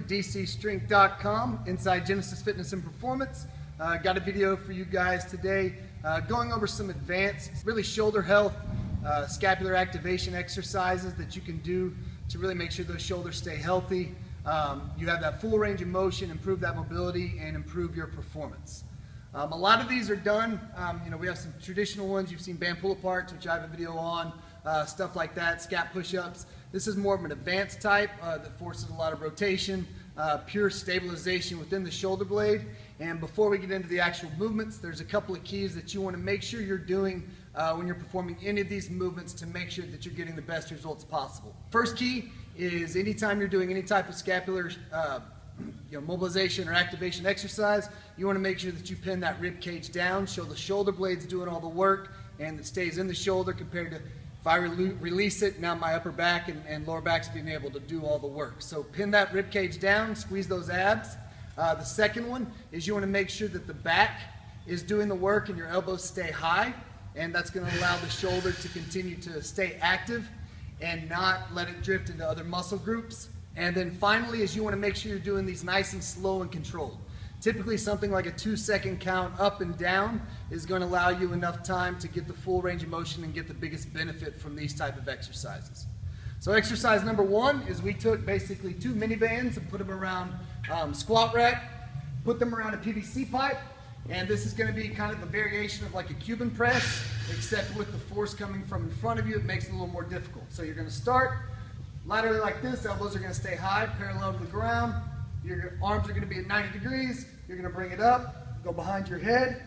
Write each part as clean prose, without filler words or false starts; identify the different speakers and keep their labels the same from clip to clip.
Speaker 1: dcstrength.com, inside Genesis Fitness and Performance. Got a video for you guys today going over some advanced, really shoulder health, scapular activation exercises that you can do to really make sure those shoulders stay healthy. You have that full range of motion, improve that mobility, and improve your performance. A lot of these are done, we have some traditional ones. You've seen band pull-aparts, which I have a video on, stuff like that, scap push-ups. This is more of an advanced type that forces a lot of rotation, pure stabilization within the shoulder blade. And before we get into the actual movements, there's a couple of keys that you want to make sure you're doing when you're performing any of these movements to make sure that you're getting the best results possible. First key is anytime you're doing any type of scapular mobilization or activation exercise, you want to make sure that you pin that rib cage down, show the shoulder blades doing all the work, and it stays in the shoulder compared to if I release it, now my upper back and lower back's being able to do all the work. So pin that rib cage down, squeeze those abs. The second one is you want to make sure that the back is doing the work and your elbows stay high, and that's going to allow the shoulder to continue to stay active and not let it drift into other muscle groups. And then finally is you want to make sure you're doing these nice and slow and controlled. Typically something like a 2-second count up and down is going to allow you enough time to get the full range of motion and get the biggest benefit from these type of exercises. So exercise number one is we took basically 2 mini bands and put them around squat rack, put them around a PVC pipe, and this is going to be kind of the variation of like a Cuban press, except with the force coming from in front of you, it makes it a little more difficult. So you're going to start laterally like this, elbows are going to stay high, parallel to the ground. Your arms are going to be at 90 degrees. You're going to bring it up, go behind your head,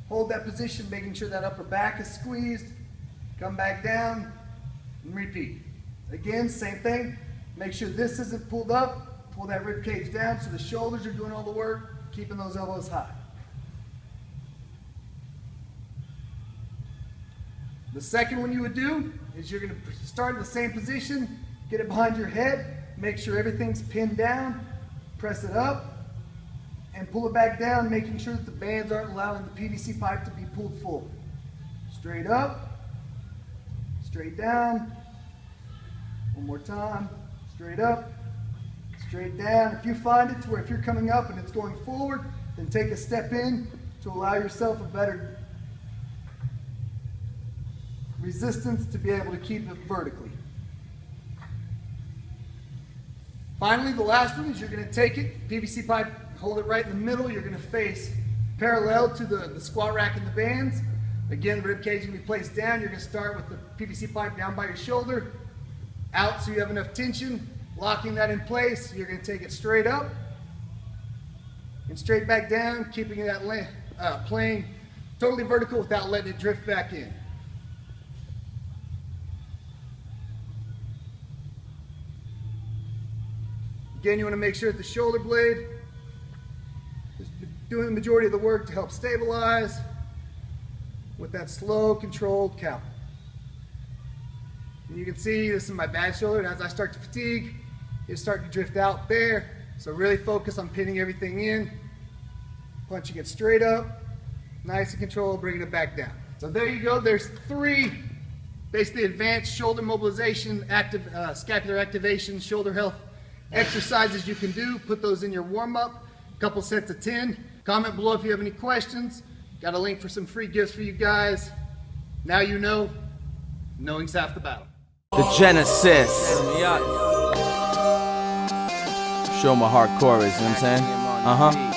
Speaker 1: hold that position, making sure that upper back is squeezed, come back down, and repeat. Again, same thing. Make sure this isn't pulled up, pull that rib cage down so the shoulders are doing all the work, keeping those elbows high. The second one you would do is you're going to start in the same position, get it behind your head, make sure everything's pinned down, press it up, and pull it back down, making sure that the bands aren't allowing the PVC pipe to be pulled forward. Straight up, straight down, one more time, straight up, straight down. If you find it to where if you're coming up and it's going forward, then take a step in to allow yourself a better resistance to be able to keep it vertically. Finally, the last one is you're going to take it, PVC pipe, hold it right in the middle. You're going to face parallel to the squat rack and the bands. Again, the rib cage will be placed down. You're going to start with the PVC pipe down by your shoulder, out so you have enough tension, locking that in place. You're going to take it straight up and straight back down, keeping that plane totally vertical without letting it drift back in. Again, you want to make sure that the shoulder blade is doing the majority of the work to help stabilize with that slow, controlled count. And you can see this is my bad shoulder, and as I start to fatigue, it's starting to drift out there. So really focus on pinning everything in, punching it straight up, nice and controlled, bringing it back down. So there you go. There's 3 basically advanced shoulder mobilization, scapular activation, shoulder health exercises you can do. Put those in your warm-up, a couple sets of 10. Comment below if you have any questions. Got a link for some free gifts for you guys. Now you know, knowing's half the battle.
Speaker 2: The Genesis. Show my hardcore is, you know what I'm saying?